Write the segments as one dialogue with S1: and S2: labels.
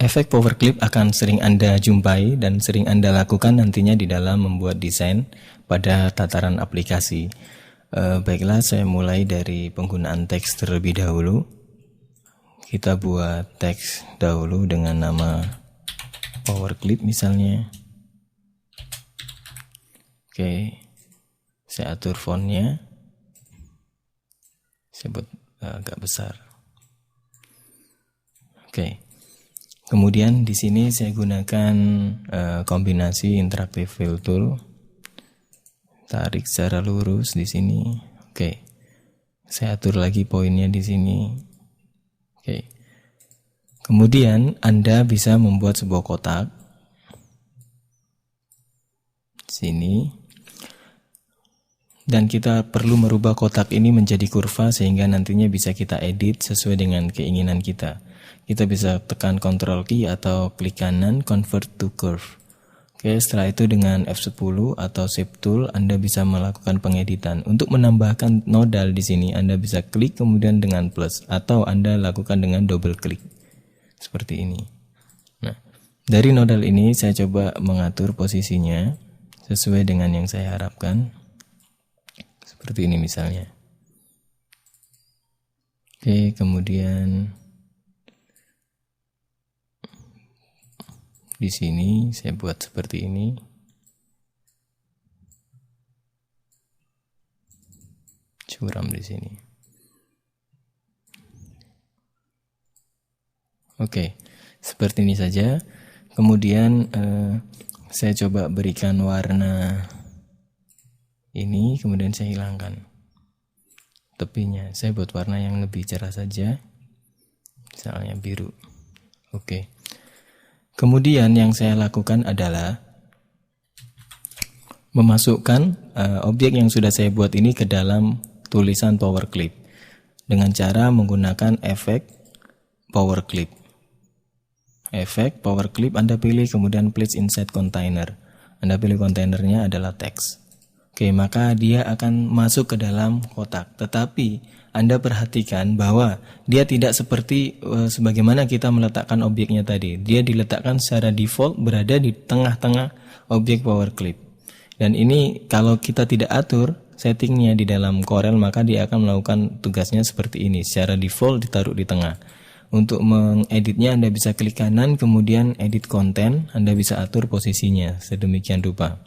S1: Efek power clip akan sering Anda jumpai dan sering Anda lakukan nantinya di dalam membuat desain pada tataran aplikasi. Baiklah, saya mulai dari penggunaan teks terlebih dahulu. Kita buat teks dahulu dengan nama power clip misalnya. Oke, saya atur fontnya. Saya buat agak besar. Oke. Kemudian di sini saya gunakan kombinasi interactive fill tool. Tarik secara lurus di sini. Oke. Saya atur lagi poinnya di sini. Oke. Kemudian Anda bisa membuat sebuah kotak. Sini. Dan kita perlu merubah kotak ini menjadi kurva sehingga nantinya bisa kita edit sesuai dengan keinginan kita. Kita bisa tekan Ctrl key atau klik kanan convert to curve. Oke, setelah itu dengan F10 atau Shape Tool Anda bisa melakukan pengeditan. Untuk menambahkan nodal di sini Anda bisa klik kemudian dengan plus atau Anda lakukan dengan double klik. Seperti ini. Nah, dari nodal ini saya coba mengatur posisinya sesuai dengan yang saya harapkan. Seperti ini misalnya. Oke, kemudian di sini saya buat seperti ini. Curam di sini. Oke, seperti ini saja. Kemudian saya coba berikan warna ini, kemudian saya hilangkan tepinya. Saya buat warna yang lebih cerah saja, misalnya biru. Oke. Kemudian yang saya lakukan adalah memasukkan objek yang sudah saya buat ini ke dalam tulisan power clip dengan cara menggunakan efek power clip. Efek power clip Anda pilih, kemudian place inside container. Anda pilih kontainernya adalah teks. Oke, maka dia akan masuk ke dalam kotak. Tetapi Anda perhatikan bahwa dia tidak seperti sebagaimana kita meletakkan objeknya tadi. Dia diletakkan secara default berada di tengah-tengah objek power clip. Dan ini kalau kita tidak atur settingnya di dalam Corel, maka dia akan melakukan tugasnya seperti ini. Secara default ditaruh di tengah. Untuk mengeditnya Anda bisa klik kanan, kemudian edit content. Anda bisa atur posisinya sedemikian rupa.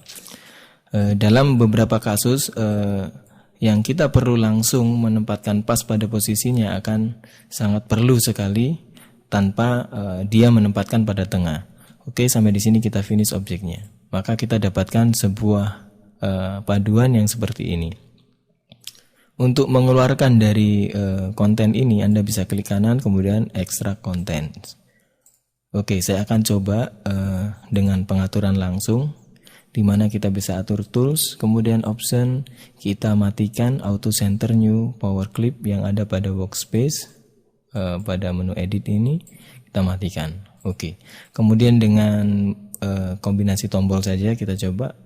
S1: Dalam beberapa kasus yang kita perlu langsung menempatkan pas pada posisinya akan sangat perlu sekali tanpa dia menempatkan pada tengah. Oke, sampai di sini kita finish objeknya. Maka kita dapatkan sebuah paduan yang seperti ini. Untuk mengeluarkan dari konten ini Anda bisa klik kanan kemudian extract content. Oke, saya akan coba dengan pengaturan langsung, di mana kita bisa atur tools, kemudian option, kita matikan auto center new power clip yang ada pada workspace, pada menu edit ini kita matikan. Oke, kemudian dengan kombinasi tombol saja kita coba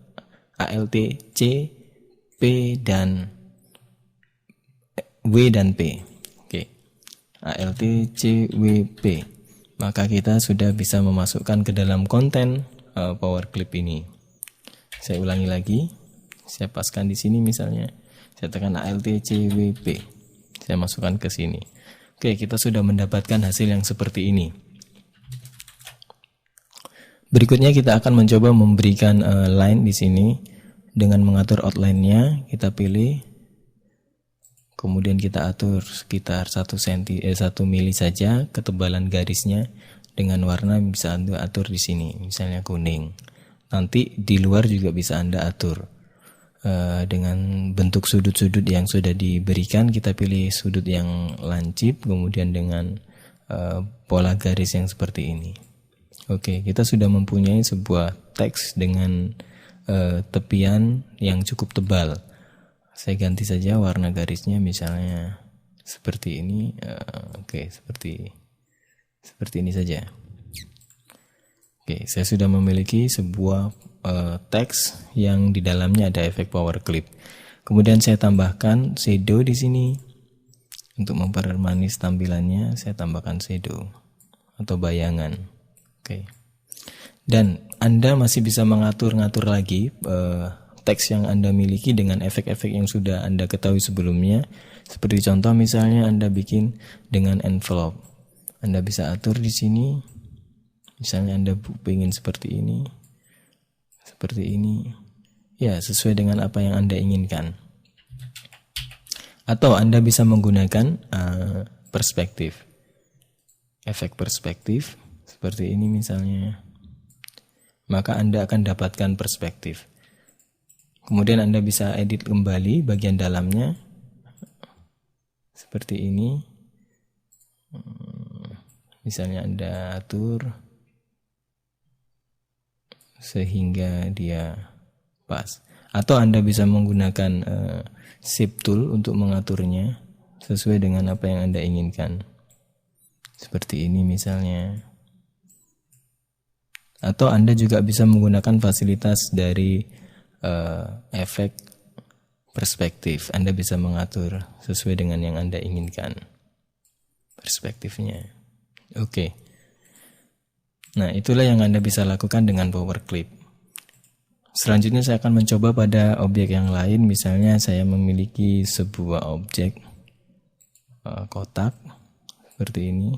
S1: Alt C, P dan W dan P. Oke, Alt C W P. Maka kita sudah bisa memasukkan ke dalam konten power clip ini. Saya ulangi lagi, saya paskan di sini misalnya, saya tekan Alt C W P, saya masukkan ke sini. Oke, kita sudah mendapatkan hasil yang seperti ini. Berikutnya kita akan mencoba memberikan line di sini dengan mengatur outline-nya. Kita pilih, kemudian kita atur sekitar 1 mili saja ketebalan garisnya dengan warna bisa Anda atur di sini, misalnya kuning. Nanti di luar juga bisa Anda atur dengan bentuk sudut-sudut yang sudah diberikan. Kita pilih sudut yang lancip, kemudian dengan pola garis yang seperti ini. Oke, kita sudah mempunyai sebuah teks dengan tepian yang cukup tebal. Saya ganti saja warna garisnya, misalnya seperti ini. Oke, seperti ini saja. Oke, saya sudah memiliki sebuah teks yang di dalamnya ada efek power clip. Kemudian saya tambahkan shadow di sini. Untuk mempermanis tampilannya, saya tambahkan shadow atau bayangan. Oke. Dan Anda masih bisa mengatur-ngatur lagi teks yang Anda miliki dengan efek-efek yang sudah Anda ketahui sebelumnya. Seperti contoh misalnya Anda bikin dengan envelope. Anda bisa atur di sini. Misalnya Anda ingin seperti ini. Seperti ini. Ya, sesuai dengan apa yang Anda inginkan. Atau Anda bisa menggunakan perspektif. Efek perspektif seperti ini misalnya. Maka Anda akan dapatkan perspektif. Kemudian Anda bisa edit kembali bagian dalamnya seperti ini. Misalnya Anda atur sehingga dia pas. Atau Anda bisa menggunakan Shape Tool untuk mengaturnya sesuai dengan apa yang Anda inginkan. Seperti ini misalnya. Atau Anda juga bisa menggunakan fasilitas dari efek perspektif. Anda bisa mengatur sesuai dengan yang Anda inginkan perspektifnya. Oke. Nah, itulah yang Anda bisa lakukan dengan Power Clip. Selanjutnya saya akan mencoba pada objek yang lain. Misalnya saya memiliki sebuah objek kotak seperti ini.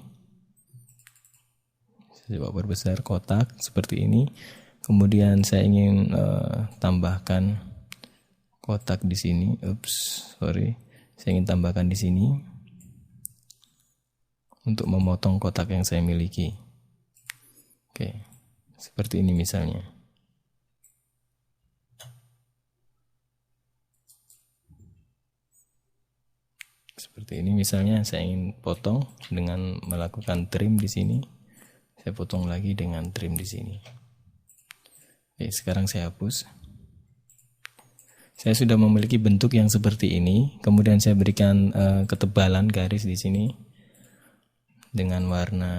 S1: Saya coba perbesar kotak seperti ini. Kemudian saya ingin tambahkan kotak di sini. Saya ingin tambahkan di sini untuk memotong kotak yang saya miliki. Oke, seperti ini misalnya. Seperti ini misalnya saya ingin potong dengan melakukan trim di sini. Saya potong lagi dengan trim di sini. Oke, sekarang saya hapus. Saya sudah memiliki bentuk yang seperti ini. Kemudian saya berikan ketebalan garis di sini dengan warna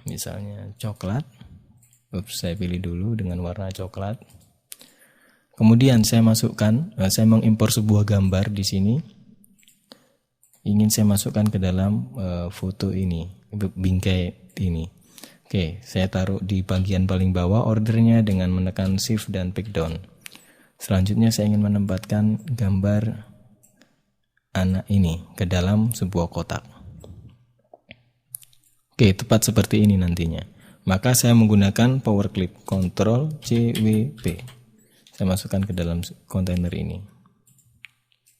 S1: misalnya coklat. Saya pilih dulu dengan warna coklat. Kemudian saya masukkan, saya mengimpor sebuah gambar di sini. Ingin saya masukkan ke dalam foto ini, bingkai ini. Oke, saya taruh di bagian paling bawah ordernya dengan menekan shift dan pick down. Selanjutnya saya ingin menempatkan gambar anak ini ke dalam sebuah kotak. Oke, tepat seperti ini nantinya. Maka saya menggunakan Power Clip, Ctrl C W P. Saya masukkan ke dalam kontainer ini.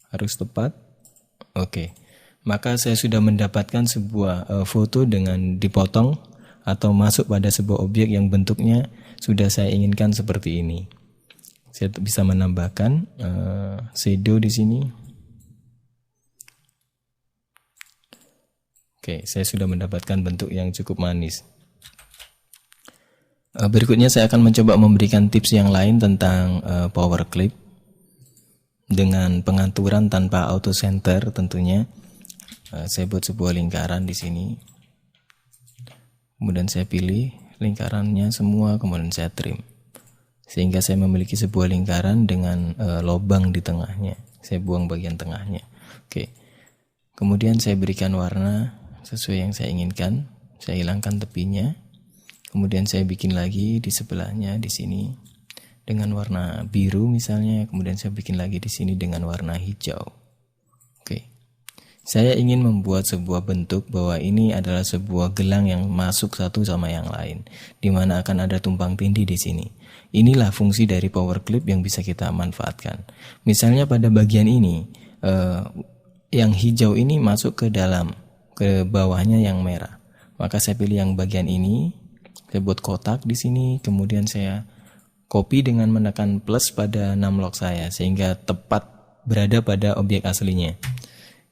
S1: Harus tepat. Oke. Maka saya sudah mendapatkan sebuah foto dengan dipotong atau masuk pada sebuah objek yang bentuknya sudah saya inginkan seperti ini. Saya bisa menambahkan shadow di sini. Oke, saya sudah mendapatkan bentuk yang cukup manis. Berikutnya saya akan mencoba memberikan tips yang lain tentang Power Clip dengan pengaturan tanpa auto center tentunya. Saya buat sebuah lingkaran di sini. Kemudian saya pilih lingkarannya semua, kemudian saya trim. Sehingga saya memiliki sebuah lingkaran dengan lubang di tengahnya. Saya buang bagian tengahnya. Oke. Kemudian saya berikan warna sesuai yang saya inginkan. Saya hilangkan tepinya. Kemudian saya bikin lagi di sebelahnya di sini dengan warna biru misalnya. Kemudian saya bikin lagi di sini dengan warna hijau. Oke. Saya ingin membuat sebuah bentuk bahwa ini adalah sebuah gelang yang masuk satu sama yang lain, di mana akan ada tumpang tindih di sini. Inilah fungsi dari Power Clip yang bisa kita manfaatkan. Misalnya pada bagian ini, yang hijau ini masuk ke dalam, ke bawahnya yang merah. Maka saya pilih yang bagian ini, saya buat kotak di sini, kemudian saya copy dengan menekan plus pada numlock saya sehingga tepat berada pada objek aslinya.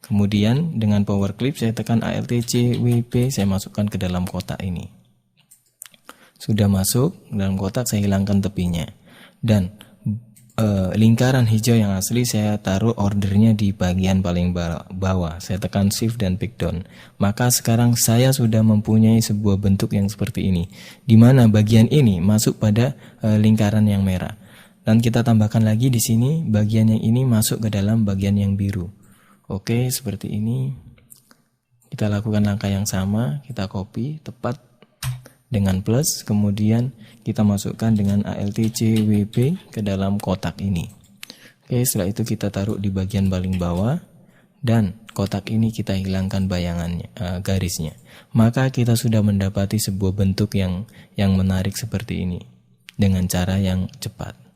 S1: Kemudian dengan Power Clip saya tekan Alt C W P, saya masukkan ke dalam kotak ini. Sudah masuk dalam kotak, saya hilangkan tepinya. Dan lingkaran hijau yang asli saya taruh ordernya di bagian paling bawah. Saya tekan shift dan pick down. Maka sekarang saya sudah mempunyai sebuah bentuk yang seperti ini, di mana bagian ini masuk pada lingkaran yang merah. Dan kita tambahkan lagi di sini bagian yang ini masuk ke dalam bagian yang biru. Oke, seperti ini. Kita lakukan langkah yang sama, kita copy tepat dengan plus, kemudian kita masukkan dengan ALTCWB ke dalam kotak ini. Oke, setelah itu kita taruh di bagian paling bawah dan kotak ini kita hilangkan bayangannya, garisnya. Maka kita sudah mendapati sebuah bentuk yang menarik seperti ini dengan cara yang cepat.